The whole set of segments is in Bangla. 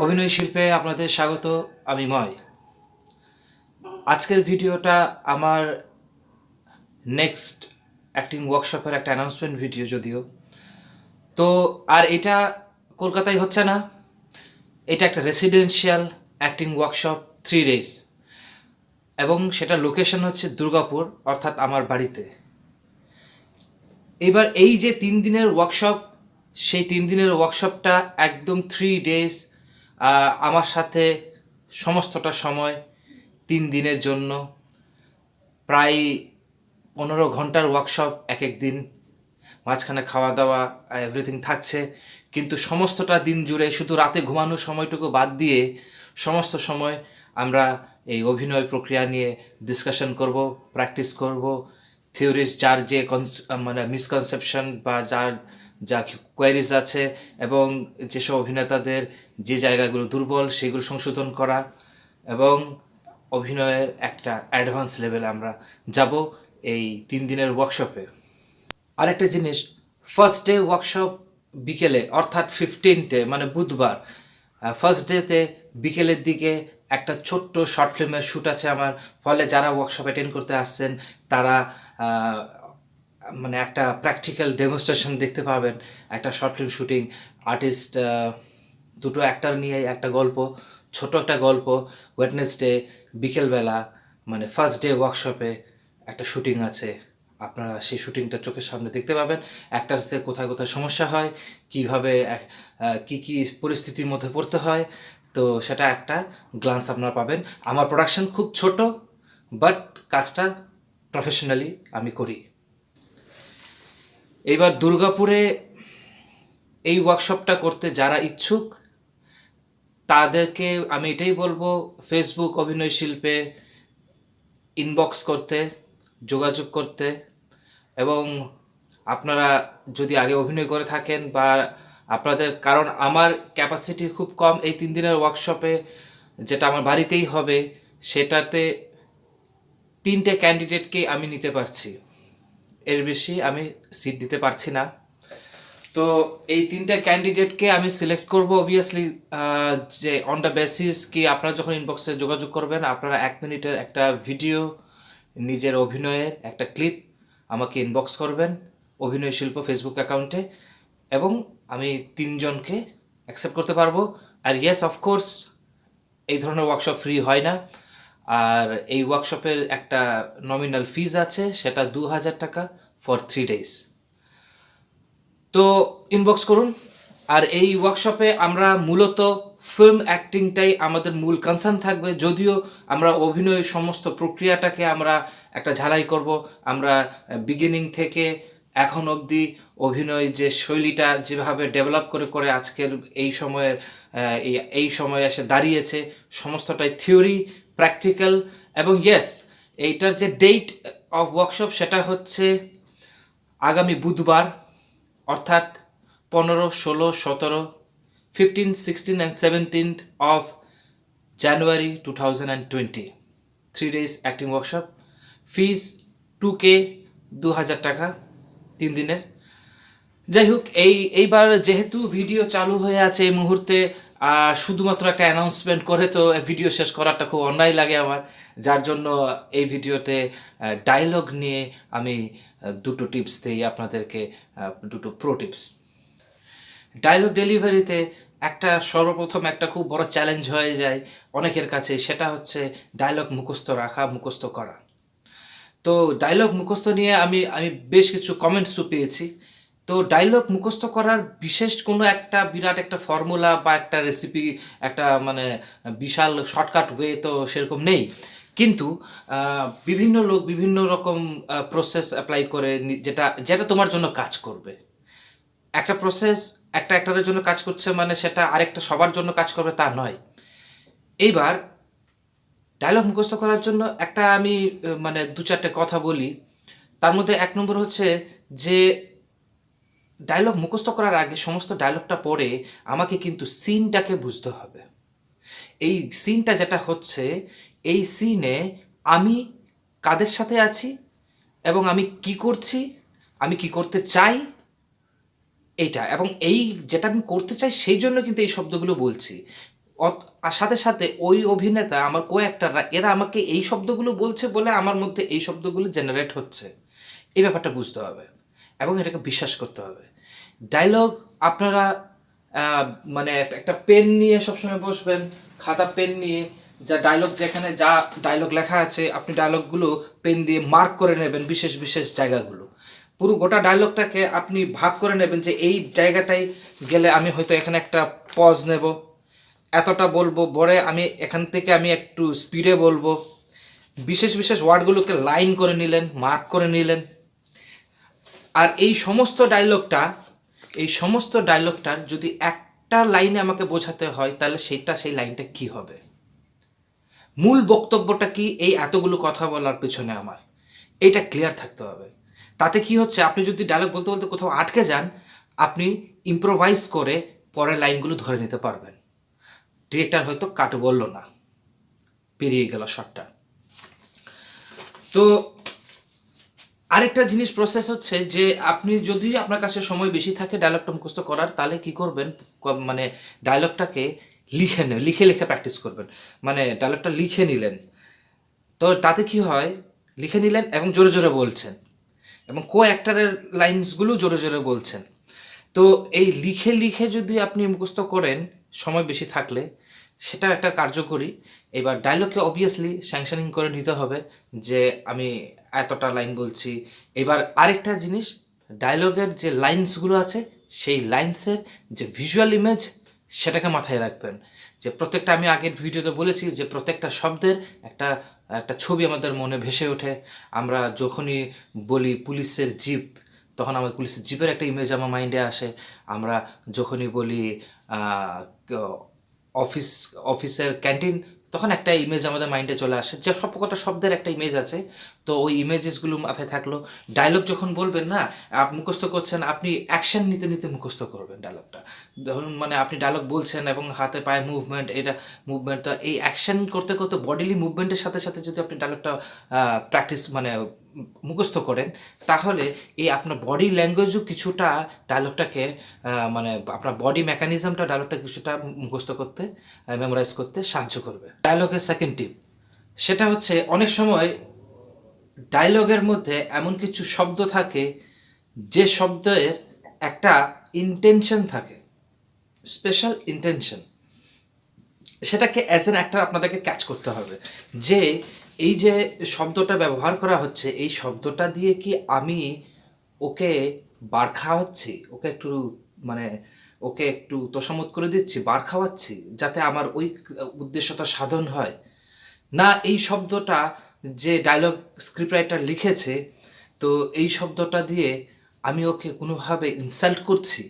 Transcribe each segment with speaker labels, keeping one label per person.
Speaker 1: অভিনয় শিল্পে আপনাদের স্বাগত। আমি ময়। আজকের ভিডিওটা আমার নেক্সট অ্যাক্টিং ওয়ার্কশপের একটা অ্যানাউন্সমেন্ট ভিডিও যদিও। তো আর এটা কলকাতায় হচ্ছে না, এটা একটা রেসিডেন্সিয়াল অ্যাক্টিং ওয়ার্কশপ 3 days, এবং সেটা লোকেশন হচ্ছে দুর্গাপুর, অর্থাৎ আমার বাড়িতে। এবার এই যে 3 দিনের ওয়ার্কশপ, সেই 3 দিনের ওয়ার্কশপটা একদম 3 days আমার সাথে সমস্তটা সময় 3 দিনের জন্য, প্রায় 15 ঘন্টার ওয়ার্কশপ এক এক দিন, মাঝখানে খাওয়া দাওয়া এভরিথিং থাকছে, কিন্তু সমস্তটা দিন জুড়ে শুধু রাতে ঘুমানোর সময়টুকু বাদ দিয়ে সমস্ত সময় আমরা এই অভিনয় প্রক্রিয়া নিয়ে ডিসকাশন করব, প্র্যাকটিস করব, থিওরিজ যার যে মানে মিসকনসেপশন বা যার যা কোয়ারিজ আছে এবং যেসব অভিনেতাদের যে জায়গাগুলো দুর্বল সেগুলো সংশোধন করা, এবং অভিনয়ের একটা অ্যাডভান্স লেভেলে আমরা যাব এই 3 দিনের ওয়ার্কশপে। আরেকটা জিনিস, ফার্স্ট ডে ওয়ার্কশপ বিকেলে, অর্থাৎ 15 মানে বুধবার, ফার্স্ট ডেতে বিকেলের দিকে একটা ছোট্ট শর্ট ফিল্মের শ্যুট আছে আমার। ফলে যারা ওয়ার্কশপ অ্যাটেন্ড করতে আসছেন তারা মানে একটা প্র্যাকটিক্যাল ডেমনস্ট্রেশন দেখতে পাবেন। একটা শর্ট ফিল্ম শ্যুটিং, আর্টিস্ট দুটো অ্যাক্টর নিয়ে একটা গল্প, ছোট একটা গল্প। ওয়েডনেসডে বিকেলবেলা মানে ফার্স্ট ডে ওয়ার্কশপে একটা শ্যুটিং আছে, আপনারা সেই শ্যুটিংটা চোখের সামনে দেখতে পাবেন। অ্যাক্টার্সদের কোথায় কোথায় সমস্যা হয়, কীভাবে কী কী পরিস্থিতির মধ্যে পড়তে হয়, তো সেটা একটা গ্লান্স আপনারা পাবেন। আমার প্রোডাকশন খুব ছোট, বাট কাজটা প্রফেশনালি আমি করি। এইবার দুর্গাপুরে এই ওয়ার্কশপটা করতে যারা ইচ্ছুক তাদেরকে আমি এটাই বলবো, ফেসবুক অভিনয় শিল্পে ইনবক্স করতে, যোগাযোগ করতে, এবং আপনারা যদি আগে অভিনয় করে থাকেন বা আপনাদের, কারণ আমার ক্যাপাসিটি খুব কম এই 3 দিনের ওয়ার্কশপে, যেটা আমার বাড়িতেই হবে, সেটাতে 3টে ক্যান্ডিডেটকে আমি নিতে পারছি, এর বেশি আমি সিট দিতে পারছি না। তো এই 3টে ক্যান্ডিডেটকে আমি সিলেক্ট করব অবভিয়াসলি, যে অন দ্য বেসিস কি আপনারা যখন ইনবক্সে যোগাযোগ করবেন আপনারা 1 মিনিটের একটা ভিডিও, নিজের অভিনয়ের একটা ক্লিপ আমাকে ইনবক্স করবেন অভিনয় শিল্প ফেসবুক অ্যাকাউন্টে, এবং আমি 3 জনকে অ্যাকসেপ্ট করতে পারবো। আর ইয়েস, অফকোর্স এই ধরনের ওয়ার্কশপ ফ্রি হয় না, আর এই ওয়ার্কশপের একটা নমিনাল ফিজ আছে, সেটা 2000 টাকা ফর 3 days। তো ইনবক্স করুন। আর এই ওয়ার্কশপে আমরা মূলত ফিল্ম অ্যাক্টিংটাই আমাদের মূল কনসার্ন থাকবে, যদিও আমরা অভিনয়ের সমস্ত প্রক্রিয়াটাকে আমরা একটা ঝালাই করব। আমরা বিগিনিং থেকে এখন অবধি অভিনয় যে শৈলীটা যেভাবে ডেভেলপ করে করে আজকের এই সময়ে এসে দাঁড়িয়েছে, সমস্তটাই থিওরি, প্র্যাকটিক্যাল, এবং ইয়েস, এইটার যে ডেট অফ ওয়ার্কশপ সেটা হচ্ছে আগামী বুধবার, অর্থাৎ 15, 16, 17, 15, 16 and 17th of January 2020, 3 days acting workshop. Fees 2K, 2000 টাকা 3 দিনের। যাই হোক, এইবার যেহেতু ভিডিও চালু হয়ে আছে এই মুহূর্তে, শুধুমাত্র একটা অ্যানাউন্সমেন্ট করে তো ভিডিও শেষ করাটা খুব অন্যায় লাগে আমার, যার জন্য এই ভিডিওতে ডায়লগ নিয়ে আমি দুটো টিপস দিই আপনাদেরকে, দুটো প্রো টিপস। ডায়লগ ডেলিভারিতে সর্বপ্রথম একটা খুব বড় চ্যালেঞ্জ হয়ে যায় অনেকের কাছে, সেটা হচ্ছে ডায়লগ মুখস্থ রাখা, মুখস্থ করা। তো ডায়লগ মুখস্থ নিয়ে আমি বেশ কিছু কমেন্টসও পেয়েছি। তো ডায়লগ মুখস্থ করার বিশেষ কোনো একটা বিরাট একটা ফর্মুলা বা একটা রেসিপি, একটা মানে বিশাল শর্টকাট ওয়ে তো সেরকম নেই, কিন্তু বিভিন্ন লোক বিভিন্ন রকম প্রসেস অ্যাপ্লাই করে, যেটা যেটা তোমার জন্য কাজ করবে। একটা প্রসেস একটা অ্যাক্টরের জন্য কাজ করছে মানে সেটা আরেকটা সবার জন্য কাজ করবে তা নয়। এইবার ডায়লগ মুখস্থ করার জন্য একটা আমি মানে 2-4টে কথা বলি। তার মধ্যে 1 নম্বর হচ্ছে যে ডায়লগ মুখস্থ করার আগে সমস্ত ডায়লগটা পড়ে আমাকে কিন্তু সিনটাকে বুঝতে হবে। এই সিনটা যেটা হচ্ছে, এই সিনে আমি কাদের সাথে আছি এবং আমি কি করছি, আমি কি করতে চাই, এইটা, এবং এই যেটা আমি করতে চাই সেই জন্য কিন্তু এই শব্দগুলো বলছি। আর সাথে সাথে ওই অভিনেতা, আমার কো অ্যাক্টাররা, এরা আমাকে এই শব্দগুলো বলছে বলে আমার মধ্যে এই শব্দগুলো জেনারেট হচ্ছে, এই ব্যাপারটা বুঝতে হবে এবং এটাকে বিশ্বাস করতে হবে। ডায়লগ আপনারা মানে একটা পেন নিয়ে সবসময় বসবেন, খাতা পেন নিয়ে, যা ডায়লগ, যেখানে যা ডায়লগ লেখা আছে আপনি ডায়লগগুলো পেন দিয়ে মার্ক করে নেবেন, বিশেষ বিশেষ জায়গাগুলো। পুরো গোটা ডায়লগটাকে আপনি ভাগ করে নেবেন যে এই জায়গাটায় গেলে আমি হয়তো এখানে একটা পজ নেব, এতটা বলবো, পরে আমি এখান থেকে আমি একটু স্পিডে বলবো। বিশেষ বিশেষ ওয়ার্ডগুলোকে লাইন করে নিলেন, মার্ক করে নিলেন। আর এই সমস্ত ডায়লগটার যদি একটা লাইনে আমাকে বোঝাতে হয়, তাহলে সেই লাইনটা কি হবে, মূল বক্তব্যটা কি এই এতগুলো কথা বলার পেছনে আমার, এইটা ক্লিয়ার থাকতে হবে। তাতে কি হচ্ছে, আপনি যদি ডায়লগ বলতে বলতে কোথাও আটকে যান, আপনি ইম্প্রোভাইজ করে পরের লাইনগুলো ধরে নিতে পারবেন। ডিরেক্টর হয়তো কাট বলল না, পেরিয়ে গেল শটটা। তো আরেকটা জিনিস প্রসেস হচ্ছে যে আপনি যদি আপনার কাছে সময় বেশি থাকে ডায়লগটা মুখস্থ করার, তাহলে কি করবেন, মানে ডায়লগটাকে লিখে লিখে প্র্যাকটিস করবেন। মানে ডায়লগটা লিখে নিলেন, তো তাতে কি হয়, লিখে নিলেন এবং জোরে জোরে বলছেন, এবং কো অ্যাক্টারের লাইন্সগুলো জোরে জোরে বলছেন। তো এই লিখে লিখে যদি আপনি মুখস্থ করেন সময় বেশি থাকলে, সেটা একটা কার্যকরী। এবার ডায়লগকে অবভিয়াসলি স্যাংশনিং করে নিতে হবে যে আমি এতটা লাইন বলছি। এবার আরেকটা জিনিস, ডায়লগের যে লাইন্সগুলো আছে সেই লাইন্সের যে ভিজুয়াল ইমেজ, সেটাকে মাথায় রাখবেন। যে প্রত্যেকটা, আমি আগের ভিডিওতে বলেছি যে প্রত্যেকটা শব্দের একটা একটা ছবি আমাদের মনে ভেসে ওঠে। আমরা যখনই বলি পুলিশের জিপ, তখন আমার পুলিশের জিপের একটা ইমেজ আমার মাইন্ডে আসে। আমরা যখনই বলি অফিসের ক্যান্টিন, তখন একটা ইমেজ আমাদের মাইন্ডে চলে আসে, যে সবকটা শব্দের একটা ইমেজ আছে। তো ওই ইমেজেসগুলো মাথায় থাকলো। ডায়লগ যখন বলবেন না, মুখস্থ করছেন, আপনি অ্যাকশন নিতে নিতে মুখস্থ করবেন ডায়লগটা। ধরুন মানে আপনি ডায়লগ বলছেন এবং হাতে পায়ে মুভমেন্ট, এটা মুভমেন্ট, তো এই অ্যাকশন করতে করতে বডিলি মুভমেন্টের সাথে সাথে যদি আপনি ডায়লগটা প্র্যাকটিস মানে মুখস্থ করেন, তাহলে এই আপনার বডি ল্যাঙ্গুয়েজও কিছুটা ডায়লগটাকে মানে আপনার বডি মেকানিজমটা ডায়লগটা কিছুটা মুখস্থ করতে, মেমোরাইজ করতে সাহায্য করবে। ডায়লগের সেকেন্ড টিপ, সেটা হচ্ছে অনেক সময় ডায়লগের মধ্যে এমন কিছু শব্দ থাকে যে শব্দের একটা ইন্টেনশন থাকে, স্পেশাল ইন্টেনশন। সেটাকে অ্যাজ অ্যান অ্যাক্টর আপনাদেরকে ক্যাচ করতে হবে যে এই যে শব্দটা ব্যবহার করা হচ্ছে, এই শব্দটা দিয়ে কি আমি ওকে বার খাওয়াচ্ছি, ওকে একটু মানে ওকে একটু তোষামোদ করে দিচ্ছি, বার খাওয়াচ্ছি, যাতে আমার ওই উদ্দেশ্যটা সাধন হয়, না এই শব্দটা যে ডায়লগ স্ক্রিপ্ট রাইটার লিখেছে, তো এই শব্দটা দিয়ে আমি ওকে কোনোভাবে ইনসাল্ট করছি,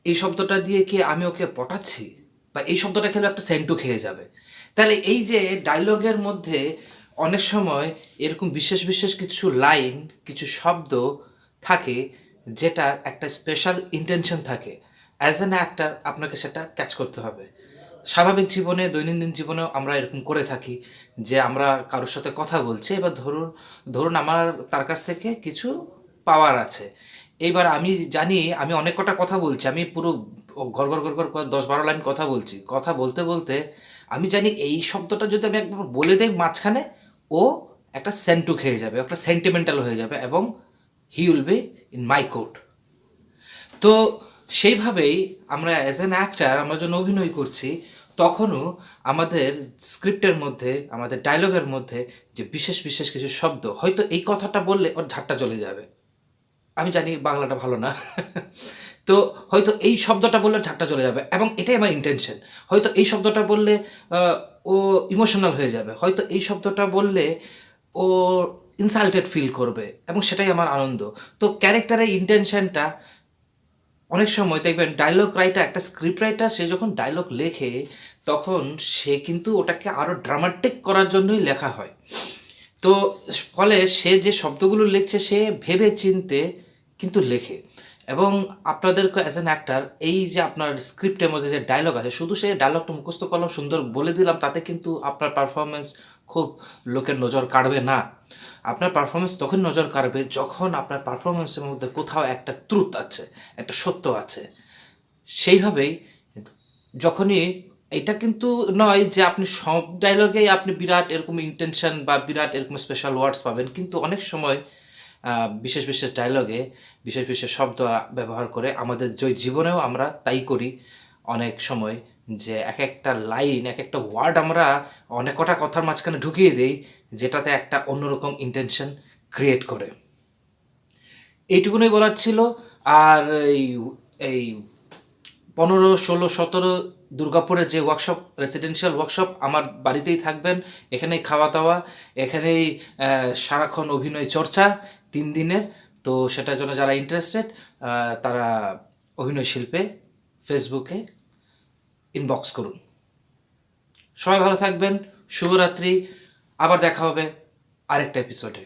Speaker 1: এই শব্দটা দিয়ে কি আমি ওকে পটাচ্ছি, বা এই শব্দটা খেলে একটা সেন্টু খেয়ে যাবে। তাহলে এই যে ডায়লগের মধ্যে অনেক সময় এরকম বিশেষ বিশেষ কিছু লাইন, কিছু শব্দ থাকে যেটার একটা স্পেশাল ইন্টেনশন থাকে। অ্যাজ অ্যান অ্যাক্টর আপনাকে সেটা ক্যাচ করতে হবে। স্বাভাবিক জীবনে, দৈনন্দিন জীবনেও আমরা এরকম করে থাকি যে আমরা কারোর সাথে কথা বলছি, এবার ধরুন আমার তার কাছ থেকে কিছু পাওয়ার আছে। এইবার আমি জানি আমি অনেক কটা কথা বলছি, আমি পুরো গড় গড় গড় গড় 10-12 লাইন কথা বলছি, কথা বলতে বলতে আমি জানি এই শব্দটা যদি আমি একবার বলে দেই মাঝখানে, ও একটা সেন্টু খেয়ে যাবে, একটা সেন্টিমেন্টাল হয়ে যাবে, এবং he will be in my court. তো সেইভাবেই আমরা অ্যাজ অ্যান অ্যাক্টার, আমরা যখন অভিনয় করছি, তখনও আমাদের স্ক্রিপ্টের মধ্যে, আমাদের ডায়লগের মধ্যে যে বিশেষ বিশেষ কিছু শব্দ, হয়তো এই কথাটা বললে ওর ঝাট্টা চলে যাবে, আমি জানি বাংলাটা ভালো না তো হয়তো এই শব্দটা বললে ঝাট্টা চলে যাবে, এবং এটাই আমার ইন্টেনশন। হয়তো এই শব্দটা বললে ও ইমোশনাল হয়ে যাবে, হয়তো এই শব্দটা বললে ও ইনসাল্টেড ফিল করবে, এবং সেটাই আমার আনন্দ। তো ক্যারেক্টারের ইন্টেনশনটা অনেক সময় দেখবেন, ডায়লগ রাইটার, একটা স্ক্রিপ্ট রাইটার, সে যখন ডায়লগ লেখে তখন সে কিন্তু ওটাকে আরও ড্রামাটিক করার জন্যই লেখা হয়। তো ফলে সে যে শব্দগুলো লিখছে সে ভেবে চিনতে কিন্তু লেখে। এবং আপনাদেরকে অ্যাজ অ্যান অ্যাক্টার, এই যে আপনার স্ক্রিপ্টের মধ্যে যে ডায়লগ আছে, শুধু সে ডায়লগটা মুখস্থ করলাম, সুন্দর বলে দিলাম, তাতে কিন্তু আপনার পারফরমেন্স খুব লোকের নজর কাড়বে না। আপনার পারফরমেন্স তখন নজর কাড়বে যখন আপনার পারফরমেন্সের মধ্যে কোথাও একটা ট্রুথ আছে, একটা সত্য আছে। সেইভাবেই যখনই এটা কিন্তু নয় যে আপনি সব ডায়লগেই আপনি বিরাট এরকম ইনটেনশন বা বিরাট এরকম স্পেশাল ওয়ার্ডস পাবেন। কিন্তু অনেক সময় বিশেষ, বিশেষ ডায়লগে বিশেষ, বিশেষ শব্দ ব্যবহার করে আমাদের জীবনেও আমরা তাই করি অনেক সময়, যে একেকটা লাইন, একেকটা ওয়ার্ড আমরা অনেক কটা কথার মাঝখানে ঢুকিয়ে দেই, যেটাতে একটা অন্যরকম ইনটেনশন ক্রিয়েট করে। এইটুকুনই বলার ছিল। আর এই 15, 16, 17 দুর্গাপুরের যে ওয়ার্কশপ, রেসিডেন্সিয়াল ওয়ার্কশপ, আমার বাড়িতেই থাকবেন। এখানেই খাওয়া দাওয়া, এখানেই সারাক্ষণ অভিনয় চর্চা 3 দিনের। তো সেটার জন্য যারা ইন্টারেস্টেড তারা অভিনয় শিল্পে ফেসবুকে ইনবক্স করুন। সবাই ভালো থাকবেন, শুভরাত্রি। আবার দেখা হবে আরেকটা এপিসোডে।